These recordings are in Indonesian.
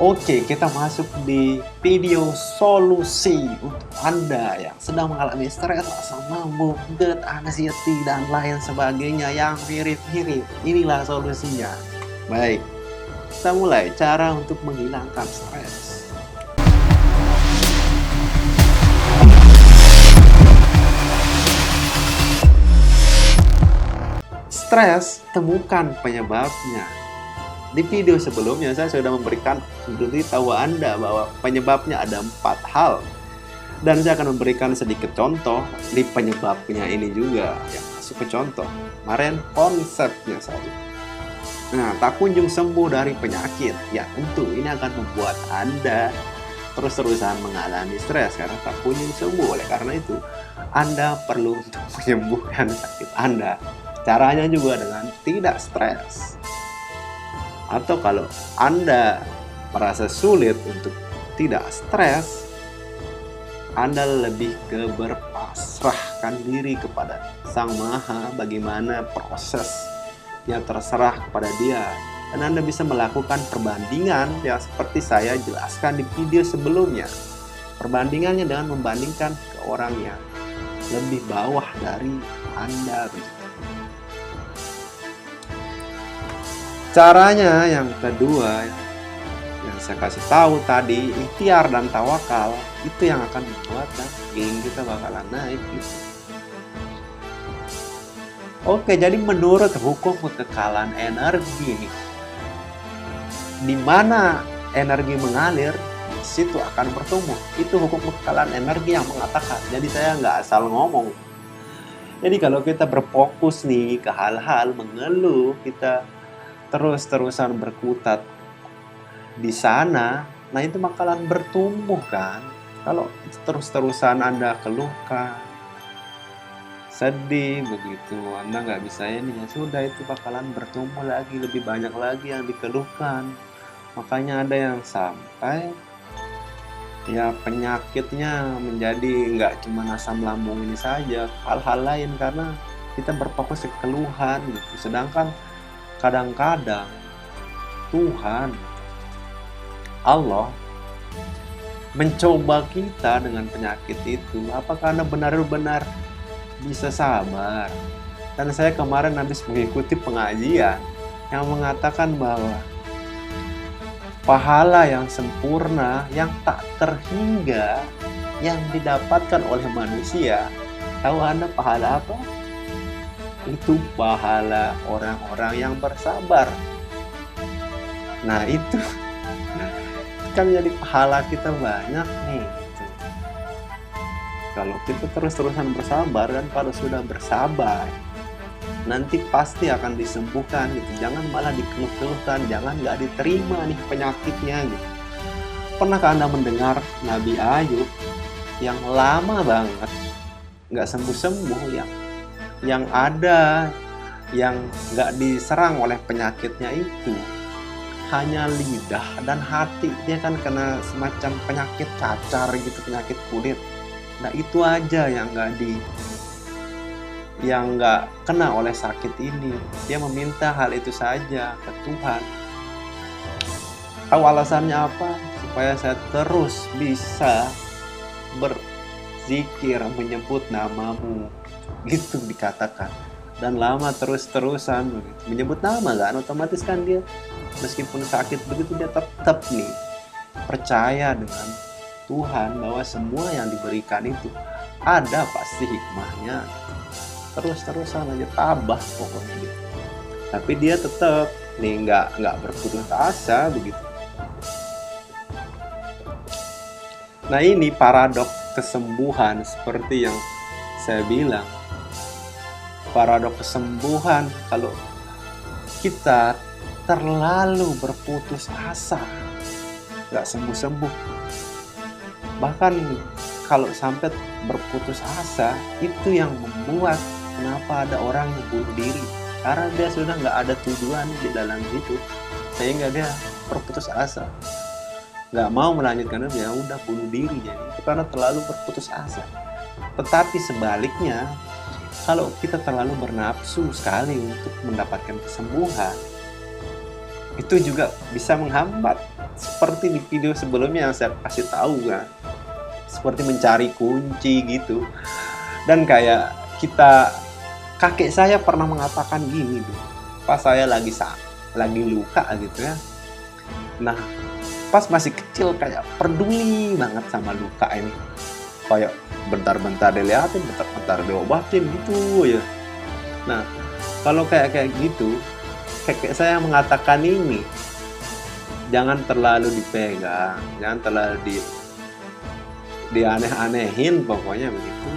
Oke, kita masuk di video solusi untuk Anda yang sedang mengalami stres, asam lambung, GERD, anxiety, dan lain sebagainya yang mirip-mirip. Inilah solusinya. Baik, kita mulai cara untuk menghilangkan stres. Stres, temukan penyebabnya. Di video sebelumnya saya sudah memberitahu Anda bahwa penyebabnya ada 4 hal. Dan saya akan memberikan sedikit contoh di penyebabnya ini juga yang masuk ke contoh. Kemarin konsepnya saja. Nah, tak kunjung sembuh dari penyakit. Ya, tentu ini akan membuat Anda terus-terusan mengalami stres karena tak kunjung sembuh. Oleh karena itu, Anda perlu untuk menyembuhkan sakit Anda. Caranya juga dengan tidak stres. Atau kalau Anda merasa sulit untuk tidak stres, Anda lebih ke berpasrahkan diri kepada Sang Maha, bagaimana proses yang terserah kepada Dia. Dan Anda bisa melakukan perbandingan yang seperti saya jelaskan di video sebelumnya. Perbandingannya dengan membandingkan ke orang yang lebih bawah dari Anda. Caranya yang kedua yang saya kasih tahu tadi, ikhtiar dan tawakal, itu yang akan membuat gain kita bakalan naik gitu. Oke, jadi menurut hukum kekekalan energi nih, di mana energi mengalir, di situ akan bertumbuh. Itu hukum kekekalan energi yang mengatakan. Jadi saya nggak asal ngomong. Jadi kalau kita berfokus nih ke hal-hal mengeluh, kita terus-terusan berkutat di sana, nah itu bakalan bertumbuh kan. Kalau terus-terusan Anda keluhkan, sedih begitu, Anda nggak bisa ini, ya sudah itu bakalan bertumbuh lagi, lebih banyak lagi yang dikeluhkan. Makanya ada yang sampai ya penyakitnya menjadi nggak cuma asam lambung ini saja, hal-hal lain karena kita berfokus ke keluhan gitu. Sedangkan kadang-kadang Tuhan, Allah, mencoba kita dengan penyakit itu. Apakah Anda benar-benar bisa sabar? Dan saya kemarin habis mengikuti pengajian yang mengatakan bahwa pahala yang sempurna, yang tak terhingga, yang didapatkan oleh manusia. Tahu Anda pahala apa? Itu pahala orang-orang yang bersabar. Nah itu kan jadi pahala kita banyak nih gitu. Kalau kita terus-terusan bersabar, dan kalau sudah bersabar nanti pasti akan disembuhkan gitu. Jangan malah dikeluh-keluhkan, jangan nggak diterima nih penyakitnya gitu. Pernahkah Anda mendengar Nabi Ayub yang lama banget nggak sembuh-sembuh, yang ada yang nggak diserang oleh penyakitnya itu hanya lidah dan hati. Dia kan kena semacam penyakit cacar gitu, penyakit kulit. Nah itu aja yang nggak kena oleh sakit ini. Dia meminta hal itu saja ke Tuhan. Tahu alasannya apa? Supaya saya terus bisa berzikir, menyebut namamu, gitu dikatakan. Dan lama terus-terusan begitu menyebut nama kan, otomatis kan dia meskipun sakit begitu dia tetap nih percaya dengan Tuhan bahwa semua yang diberikan itu ada pasti hikmahnya. Terus-terusan aja tabah pokoknya dia. Tapi dia tetap nih nggak berputus asa begitu. Nah ini paradoks kesembuhan seperti yang saya bilang. Paradoks kesembuhan, kalau kita terlalu berputus asa, nggak sembuh-sembuh. Bahkan kalau sampai berputus asa, itu yang membuat kenapa ada orang yang bunuh diri. Karena dia sudah nggak ada tujuan di dalam hidup, sehingga dia berputus asa. Nggak mau melanjutkan, ya udah bunuh diri. Jadi itu karena terlalu berputus asa. Tetapi sebaliknya, kalau kita terlalu bernafsu sekali untuk mendapatkan kesembuhan, itu juga bisa menghambat seperti di video sebelumnya yang saya kasih tahu kan, seperti mencari kunci gitu. Dan kayak kakek saya pernah mengatakan gini tuh, pas saya lagi luka gitu ya. Nah, pas masih kecil kayak peduli banget sama luka ini, kayak bentar-bentar dilihatin, bentar-bentar diobatin gitu ya. Nah, kalau kayak gitu, kakek saya mengatakan ini, jangan terlalu dipegang, jangan terlalu dianeh-anehin, pokoknya begitu.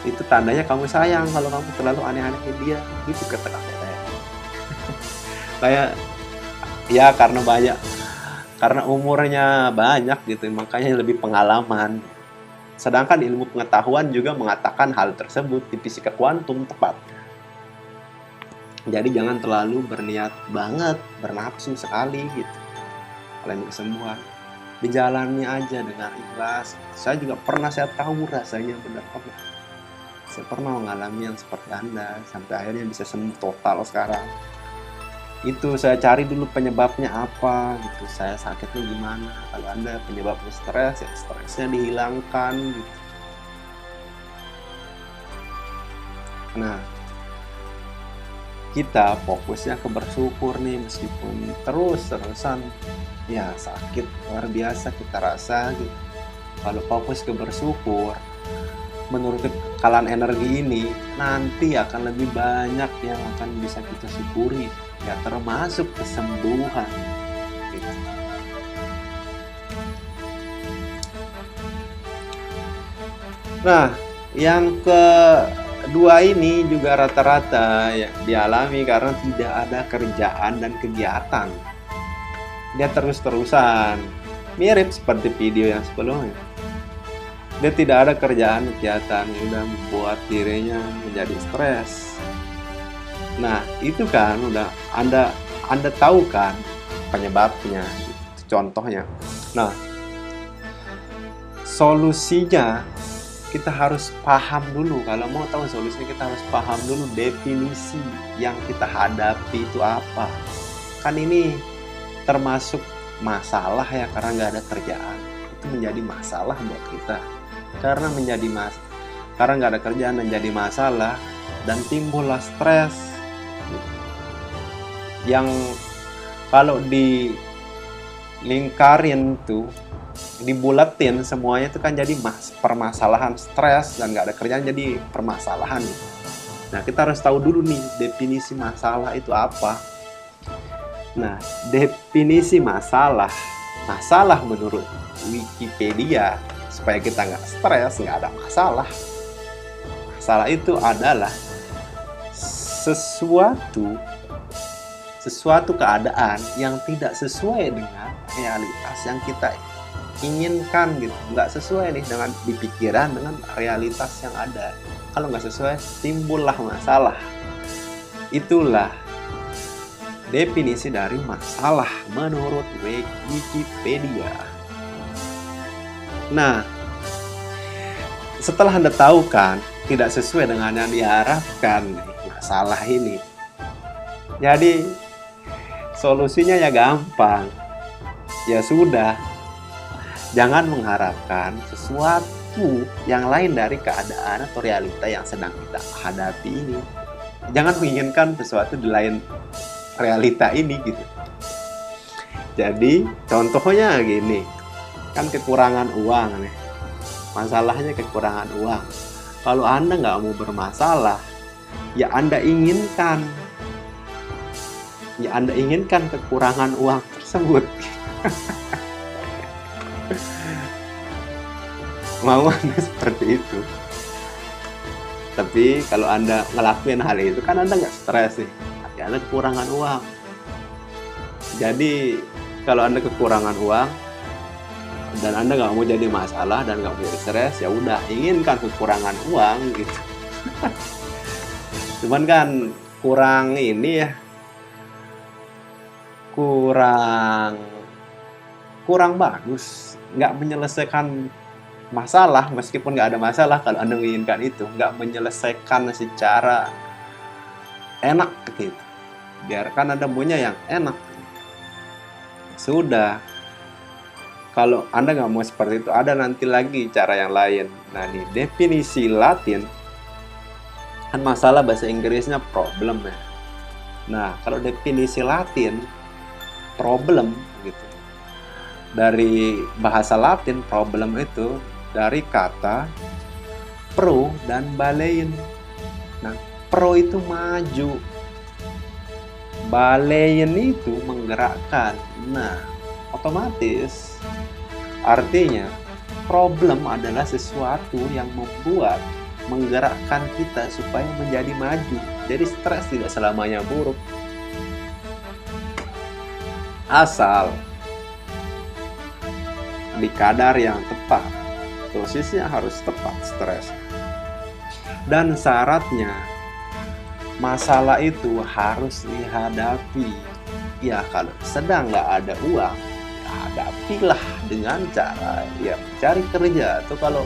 Itu tandanya kamu sayang kalau kamu terlalu aneh-anehin dia, gitu kata kakek saya. Kayak ya karena umurnya banyak gitu, makanya lebih pengalaman. Sedangkan ilmu pengetahuan juga mengatakan hal tersebut di fisika kuantum tepat. Jadi jangan terlalu berniat banget, bernafsu sekali gitu. Kalian kesembuhan, dijalani aja dengan ikhlas. Saya juga saya tahu rasanya benar-benar. Saya pernah mengalami yang seperti Anda, sampai akhirnya bisa sembuh total sekarang. Itu saya cari dulu penyebabnya apa gitu, saya sakitnya gimana. Kalau Anda penyebabnya stres, ya stresnya dihilangkan gitu. Nah, kita fokusnya ke bersyukur nih, meskipun terus-terusan ya sakit luar biasa kita rasa gitu. Kalau fokus ke bersyukur, menurut kekalahan energi ini, nanti akan lebih banyak yang akan bisa kita syukuri, ya termasuk kesembuhan gitu. Nah, yang kedua ini juga rata-rata ya dialami karena tidak ada kerjaan dan kegiatan. Dia terus-terusan, mirip seperti video yang sebelumnya. Dia tidak ada kerjaan kegiatan yang udah membuat dirinya menjadi stres. Nah, itu kan udah Anda tahu kan penyebabnya, gitu, contohnya. Nah, solusinya kita harus paham dulu. Kalau mau tahu solusinya, kita harus paham dulu definisi yang kita hadapi itu apa. Kan ini termasuk masalah ya, karena nggak ada kerjaan. Itu menjadi masalah buat kita. Karena nggak ada kerjaan dan jadi masalah, dan timbullah stres. Yang kalau dilingkarin tuh, dibulatin semuanya itu kan jadi permasalahan, stres dan nggak ada kerjaan jadi permasalahan. Nah, kita harus tahu dulu nih definisi masalah itu apa. Nah, definisi masalah menurut Wikipedia, supaya kita nggak stres, nggak ada masalah. Masalah itu adalah sesuatu keadaan yang tidak sesuai dengan realitas yang kita inginkan gitu. Nggak sesuai nih dengan di pikiran, dengan realitas yang ada. Kalau nggak sesuai, timbullah masalah. Itulah definisi dari masalah menurut Wikipedia. Nah, setelah Anda tahu kan tidak sesuai dengan yang diharapkan masalah ini, jadi solusinya ya gampang. Ya sudah, jangan mengharapkan sesuatu yang lain dari keadaan atau realita yang sedang kita hadapi ini. Jangan menginginkan sesuatu di lain realita ini gitu. Jadi contohnya gini, kan kekurangan uang nih. Masalahnya kekurangan uang. Kalau Anda nggak mau bermasalah, ya Anda inginkan kekurangan uang tersebut. Mau Anda seperti itu. Tapi kalau Anda ngelakuin hal itu kan Anda nggak stres nih. Tapi Anda kekurangan uang. Jadi kalau Anda kekurangan uang dan Anda nggak mau jadi masalah dan nggak mau jadi stres, ya udah inginkan kekurangan uang gitu. Cuman kan kurang ini ya, kurang bagus, nggak menyelesaikan masalah. Meskipun nggak ada masalah, kalau Anda menginginkan itu, nggak menyelesaikan secara enak gitu. Biarkan Anda punya yang enak. Sudah, Kalau Anda nggak mau seperti itu, ada nanti lagi cara yang lain. Nah, nih definisi Latin, kan masalah bahasa Inggrisnya problem ya. Nah, kalau definisi Latin, problem gitu. Dari bahasa Latin, problem itu dari kata pro dan balein. Nah, pro itu maju, balein itu menggerakkan. Nah, otomatis artinya problem adalah sesuatu yang menggerakkan kita supaya menjadi maju. Jadi stres tidak selamanya buruk, asal di kadar yang tepat. Dosisnya harus tepat stres. Dan syaratnya masalah itu harus dihadapi. Ya, kalau sedang nggak ada uang, ya hadapilah dengan cara ya mencari kerja. Atau kalau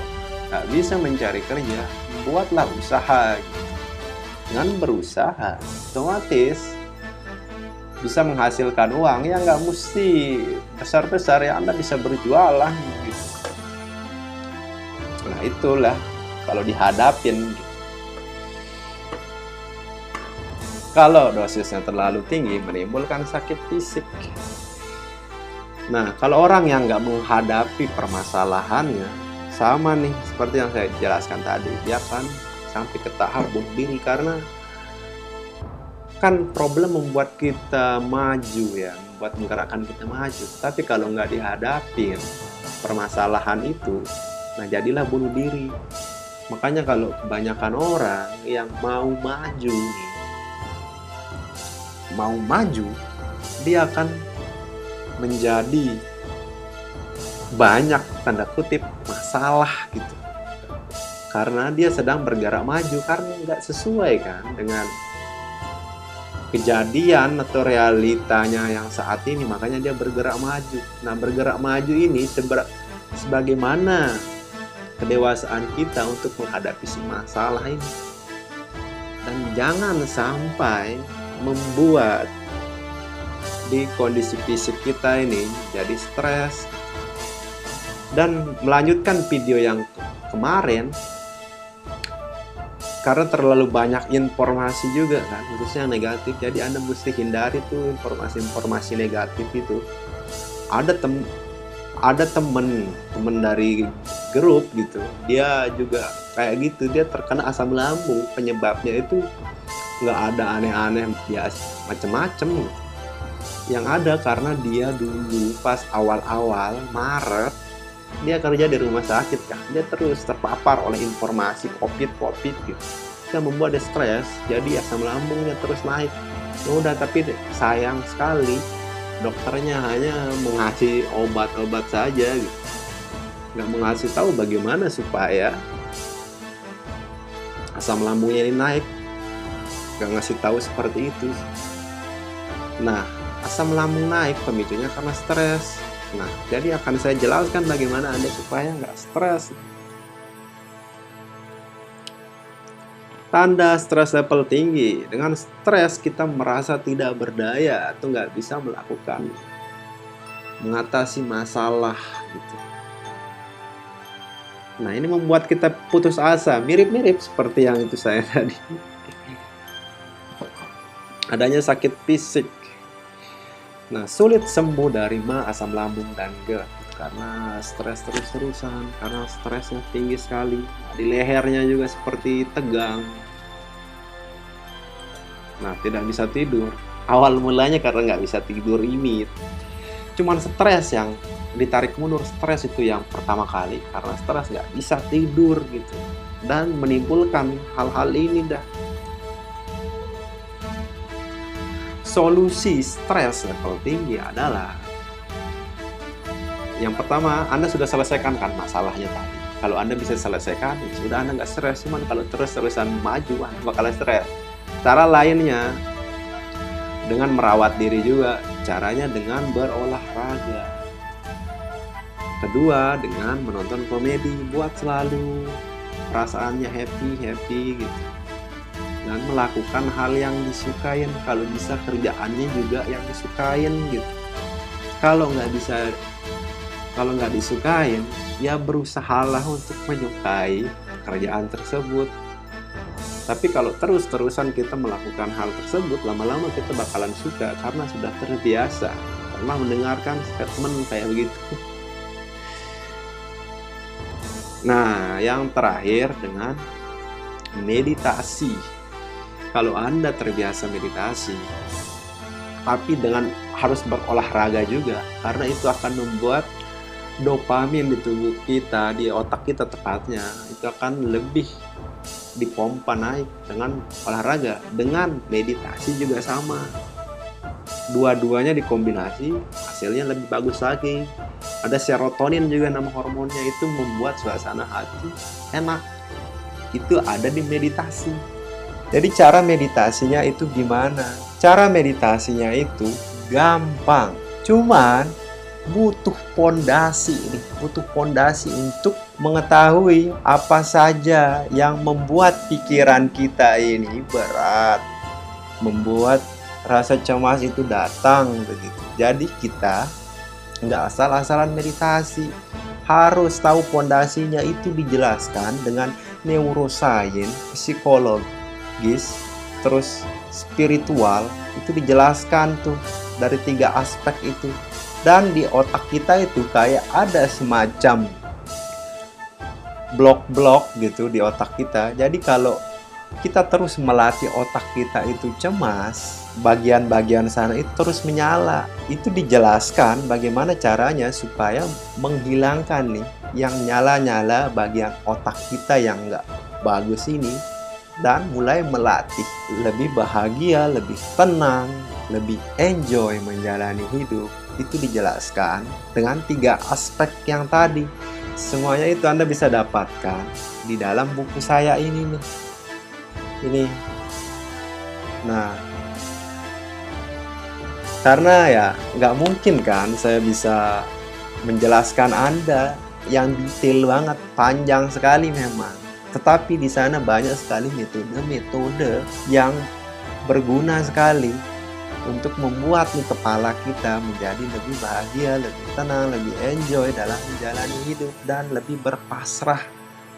nggak bisa mencari kerja, buatlah usaha. Dengan berusaha, otomatis bisa menghasilkan uang. Ya nggak mesti besar-besar, ya Anda bisa berjualan gitu. Nah, itulah kalau dihadapin gitu. Kalau dosisnya terlalu tinggi, menimbulkan sakit fisik. Nah, kalau orang yang nggak menghadapi permasalahannya, sama nih seperti yang saya jelaskan tadi, dia akan sampai ke tahap bunuh diri. Karena kan problem membuat kita maju ya, membuat menggerakkan kita maju. Tapi kalau nggak dihadapin permasalahan itu, nah jadilah bunuh diri. Makanya kalau kebanyakan orang yang mau maju nih, mau maju, dia akan menjadi banyak tanda kutip masalah gitu. Karena dia sedang bergerak maju, karena nggak sesuai kan dengan kejadian atau realitanya yang saat ini, makanya dia bergerak maju. Nah, bergerak maju ini sebagaimana kedewasaan kita untuk menghadapi masalah ini. Dan jangan sampai membuat di kondisi fisik kita ini jadi stres. Dan melanjutkan video yang kemarin, karena terlalu banyak informasi juga kan, khususnya negatif, jadi Anda mesti hindari tuh informasi-informasi negatif itu. Ada temen dari grup gitu, dia juga kayak gitu, dia terkena asam lambung. Penyebabnya itu nggak ada aneh-aneh biasa macem-macem. Yang ada karena dia dulu pas awal-awal Maret dia kerja di rumah sakit kan, dia terus terpapar oleh informasi covid gitu, yang membuat dia stres, jadi asam lambungnya terus naik. Udah, tapi sayang sekali dokternya hanya mengasih obat-obat saja gitu, nggak mengasih tahu bagaimana supaya asam lambungnya ini naik, nggak ngasih tahu seperti itu. Nah, asam lambung naik pemicunya karena stres. Nah, jadi akan saya jelaskan bagaimana Anda supaya nggak stres. Tanda stres level tinggi. Dengan stres kita merasa tidak berdaya atau nggak bisa mengatasi masalah gitu. Nah, ini membuat kita putus asa. Mirip-mirip seperti yang itu saya tadi. Adanya sakit fisik. Nah, sulit sembuh dari asam lambung dan GERD karena stres terus-terusan, karena stresnya tinggi sekali. Di lehernya juga seperti tegang. Nah, tidak bisa tidur. Awal mulanya karena nggak bisa tidur ini. Cuman stres yang ditarik mundur, stres itu yang pertama kali. Karena stres nggak bisa tidur gitu. Dan menimbulkan hal-hal ini dah. Solusi stres level tinggi adalah, yang pertama, Anda sudah selesaikan kan masalahnya tadi. Kalau Anda bisa selesaikan, ya sudah, Anda nggak stres. Cuman kalau terus-terusan maju, Anda bakal stres. Cara lainnya dengan merawat diri juga. Caranya dengan berolahraga. Kedua, dengan menonton komedi, buat selalu perasaannya happy gitu. Dan melakukan hal yang disukain, kalau bisa kerjaannya juga yang disukain gitu. Kalau nggak bisa Kalau nggak disukain, ya berusahalah untuk menyukai pekerjaan tersebut. Tapi kalau terus-terusan kita melakukan hal tersebut, lama-lama kita bakalan suka karena sudah terbiasa. Pernah mendengarkan statement kayak begitu? Nah, yang terakhir dengan meditasi. Kalau Anda terbiasa meditasi, tapi dengan harus berolahraga juga, karena itu akan membuat dopamin di tubuh kita, di otak kita tepatnya, itu akan lebih dipompa naik dengan olahraga. Dengan meditasi juga sama. Dua-duanya dikombinasi, hasilnya lebih bagus lagi. Ada serotonin juga nama hormonnya, itu membuat suasana hati enak. Itu ada di meditasi. Jadi cara meditasinya itu gimana? Cara meditasinya itu gampang. Cuman butuh pondasi nih, butuh pondasi untuk mengetahui apa saja yang membuat pikiran kita ini berat, membuat rasa cemas itu datang begitu. Jadi kita nggak asal-asalan meditasi, harus tahu pondasinya. Itu dijelaskan dengan neuroscience, psikologis, terus spiritual, itu dijelaskan tuh dari 3 aspek itu. Dan di otak kita itu kayak ada semacam blok-blok gitu di otak kita. Jadi kalau kita terus melatih otak kita itu cemas, bagian-bagian sana itu terus menyala. Itu dijelaskan bagaimana caranya supaya menghilangkan nih yang nyala-nyala bagian otak kita yang nggak bagus ini, dan mulai melatih lebih bahagia, lebih tenang, lebih enjoy menjalani hidup. Itu dijelaskan dengan 3 aspek yang tadi. Semuanya itu Anda bisa dapatkan di dalam buku saya ini nih. Ini. Nah, karena ya nggak mungkin kan saya bisa menjelaskan Anda yang detail banget, panjang sekali memang. Tetapi di sana banyak sekali metode-metode yang berguna sekali untuk membuat nih kepala kita menjadi lebih bahagia, lebih tenang, lebih enjoy dalam menjalani hidup, dan lebih berpasrah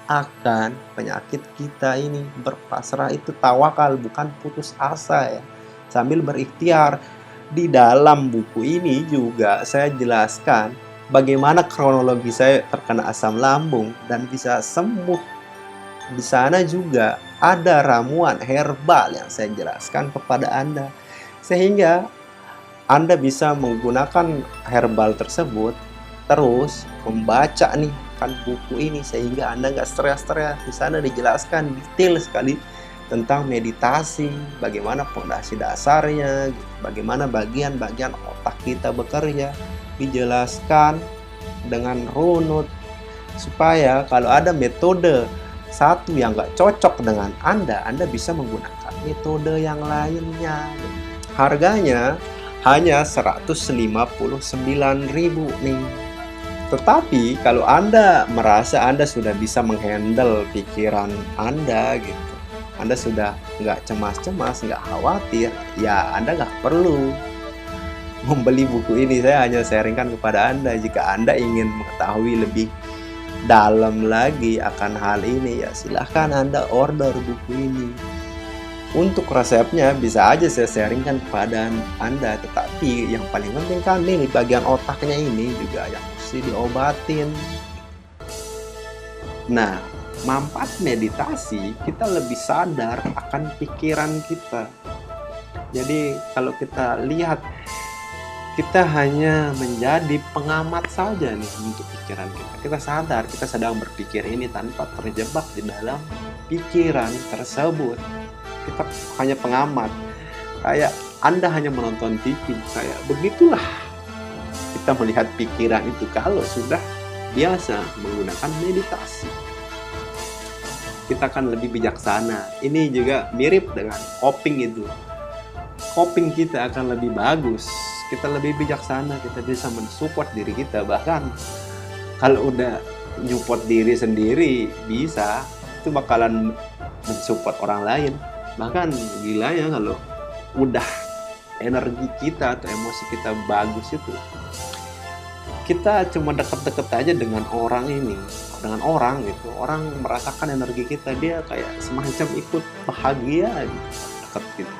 akan penyakit kita ini. Berpasrah itu tawakal, bukan putus asa ya. Sambil berikhtiar. Di dalam buku ini juga saya jelaskan bagaimana kronologi saya terkena asam lambung dan bisa sembuh. Di sana juga ada ramuan herbal yang saya jelaskan kepada Anda, sehingga Anda bisa menggunakan herbal tersebut terus membaca nih kan buku ini, sehingga Anda nggak stres-stres. Di sana dijelaskan detail sekali tentang meditasi, bagaimana fondasi dasarnya, bagaimana bagian-bagian otak kita bekerja, dijelaskan dengan runut, supaya kalau ada metode satu yang nggak cocok dengan Anda bisa menggunakan metode yang lainnya. Harganya hanya 159.000 nih. Tetapi kalau Anda merasa Anda sudah bisa menghandle pikiran Anda gitu, Anda sudah nggak cemas-cemas, nggak khawatir, ya Anda nggak perlu membeli buku ini. Saya hanya sharingkan kepada Anda. Jika Anda ingin mengetahui lebih dalam lagi akan hal ini, ya silahkan Anda order buku ini. Untuk resepnya bisa aja saya sharingkan kepada Anda. Tetapi yang paling penting kan ini bagian otaknya ini juga yang mesti diobatin. Nah, manfaat meditasi, kita lebih sadar akan pikiran kita. Jadi kalau kita lihat, kita hanya menjadi pengamat saja nih untuk pikiran kita. Kita sadar, kita sedang berpikir ini tanpa terjebak di dalam pikiran tersebut. Kita hanya pengamat. Kayak Anda hanya menonton TV, kayak begitulah kita melihat pikiran itu kalau sudah biasa menggunakan meditasi. Kita akan lebih bijaksana. Ini juga mirip dengan coping itu. Coping kita akan lebih bagus. Kita lebih bijaksana, kita bisa mensupport diri kita. Bahkan kalau udah nyupport diri sendiri bisa, itu bakalan mensupport orang lain. Bahkan gilanya kalau udah energi kita atau emosi kita bagus itu, kita cuma deket-deket aja dengan orang ini, dengan orang gitu, orang merasakan energi kita, dia kayak semacam ikut bahagia gitu, deket gitu.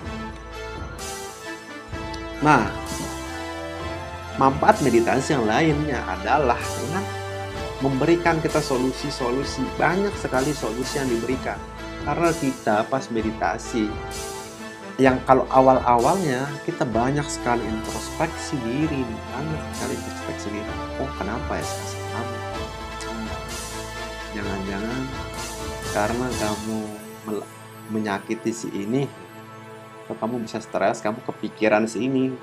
Nah, manfaat meditasi yang lainnya adalah dengan memberikan kita solusi-solusi, banyak sekali solusi yang diberikan. Karena kita pas meditasi, yang kalau awal-awalnya kita banyak sekali introspeksi diri, banyak sekali introspeksi diri. Oh, kenapa ya saya kamu? Jangan-jangan karena kamu menyakiti si ini, atau kamu bisa stres, kamu kepikiran si ini,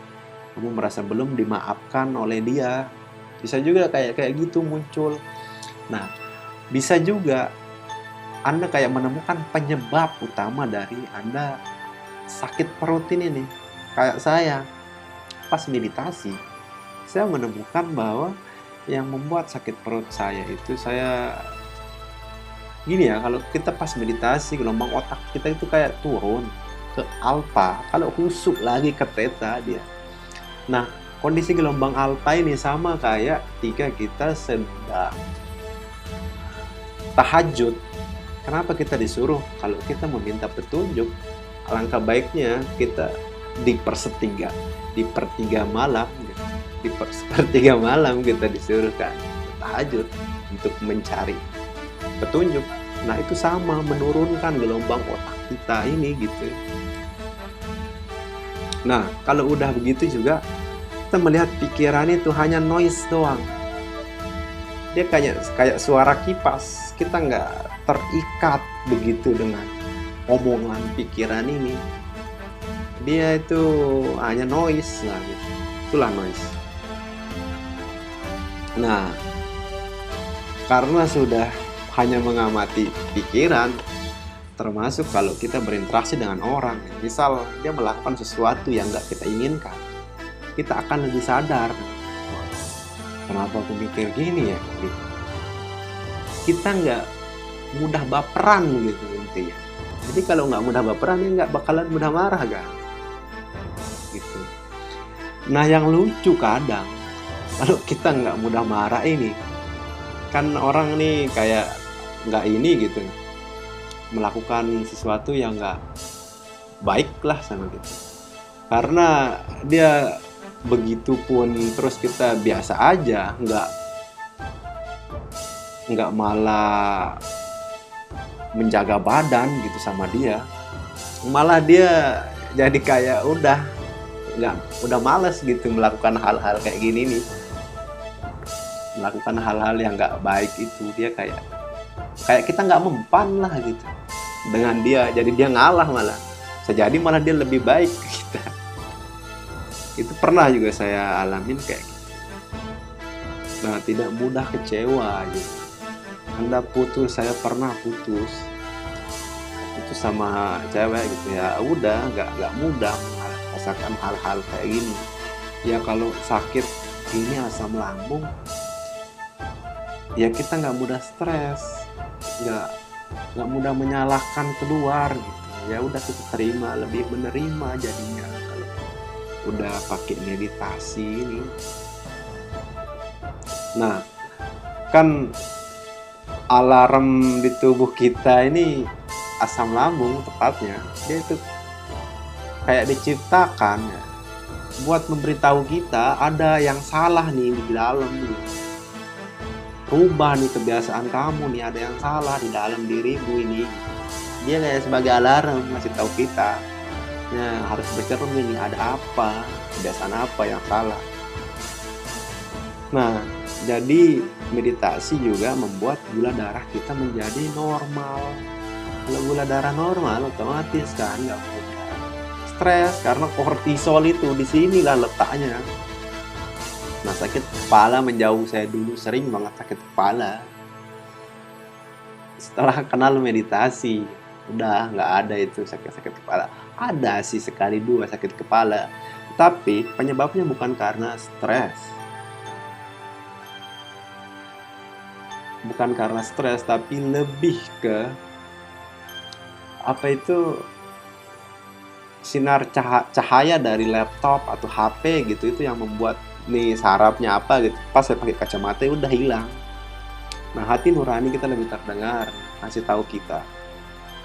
kamu merasa belum dimaafkan oleh dia. Bisa juga kayak gitu muncul. Nah, bisa juga Anda kayak menemukan penyebab utama dari Anda sakit perut ini nih. Kayak saya, pas meditasi, saya menemukan bahwa yang membuat sakit perut saya itu, saya gini ya, kalau kita pas meditasi, gelombang otak kita itu kayak turun ke alfa, kalau husuk lagi ke theta dia. Nah, kondisi gelombang alfa ini sama kayak ketika kita sedang tahajud. Kenapa kita disuruh kalau kita meminta petunjuk? Alangkah baiknya kita di sepertiga malam kita disuruh kan tahajud untuk mencari petunjuk. Nah, itu sama menurunkan gelombang otak kita ini gitu. Nah, kalau udah begitu juga kita melihat pikiran itu hanya noise doang. Dia kayak suara kipas. Kita nggak terikat begitu dengan omongan pikiran ini. Dia itu hanya noise lah gitu. Itulah noise. Nah, karena sudah hanya mengamati pikiran, termasuk kalau kita berinteraksi dengan orang, misal dia melakukan sesuatu yang nggak kita inginkan, kita akan lebih sadar. Kenapa aku mikir gini ya? Gitu. Kita nggak mudah baperan gitu intinya. Jadi kalau nggak mudah baperan, ya nggak bakalan mudah marah kan? Gitu. Nah, yang lucu kadang kalau kita nggak mudah marah ini, kan orang nih kayak nggak ini gitu, melakukan sesuatu yang nggak baik lah sama kita. Karena dia begitu pun terus kita biasa aja, nggak malah menjaga badan gitu sama dia, malah dia jadi kayak udah males gitu melakukan hal-hal kayak gini nih, melakukan hal-hal yang nggak baik itu. Dia kayak kita nggak mempan lah gitu dengan dia, jadi dia ngalah, malah sejadi malah dia lebih baik ke kita. Itu pernah juga saya alamin kayak gitu. Nah, tidak mudah kecewa gitu. Anda putus, saya pernah putus sama cewek gitu ya, udah nggak mudah merasakan hal-hal kayak gini ya. Kalau sakit ini asam lambung ya, kita nggak mudah stres, nggak mudah menyalahkan keluar gitu ya. Udah kita terima, lebih menerima jadinya kalau udah pakai meditasi ini. Nah, kan alarm di tubuh kita ini, asam lambung tepatnya, dia itu kayak diciptakan ya, buat memberitahu kita ada yang salah nih di dalam nih. Rubah nih kebiasaan kamu nih, ada yang salah di dalam dirimu ini. Dia kayak sebagai alarm ngasih tahu kita, ya harus bercermin nih, ada apa, kebiasaan apa yang salah. Nah, jadi meditasi juga membuat gula darah kita menjadi normal. Kalau gula darah normal, otomatis kan nggak mudah stres, karena kortisol itu di sinilah letaknya. Nah, sakit kepala menjauh. Saya dulu sering banget sakit kepala. Setelah kenal meditasi, udah nggak ada itu sakit kepala. Ada sih sekali dua sakit kepala, tapi penyebabnya bukan karena stres. Bukan karena stres, tapi lebih ke sinar cahaya dari laptop atau HP gitu, itu yang membuat nih sarafnya apa gitu, pas saya pakai kacamata ya udah hilang. Nah, hati nurani kita lebih terdengar, kasih tahu kita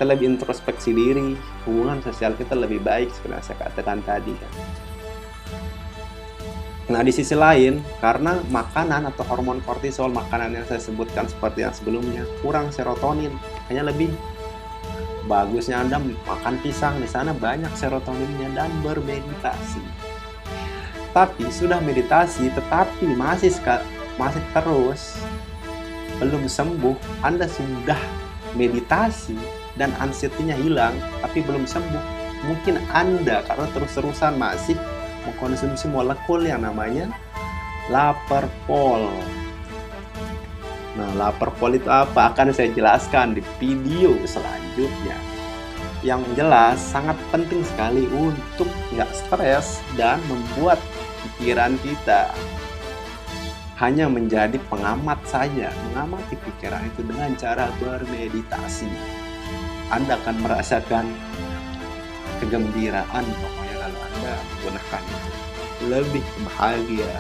lebih introspeksi diri, hubungan sosial kita lebih baik seperti yang saya katakan tadi kan. Nah, di sisi lain, karena makanan atau hormon kortisol, makanan yang saya sebutkan seperti yang sebelumnya, kurang serotonin, hanya lebih bagusnya Anda makan pisang, di sana banyak serotoninnya, dan bermeditasi. Tapi sudah meditasi, tetapi masih terus belum sembuh. Anda sudah meditasi dan anxiety-nya hilang, tapi belum sembuh. Mungkin Anda karena terus-terusan masih mengkonsumsi molekul yang namanya Laperpol. Nah, Laperpol itu apa? Akan saya jelaskan di video selanjutnya. Yang jelas, sangat penting sekali untuk nggak stres dan membuat pikiran kita hanya menjadi pengamat saja, mengamati pikiran itu dengan cara bermeditasi. Anda akan merasakan kegembiraan pokoknya kalau Anda menggunakan itu. Lebih bahagia.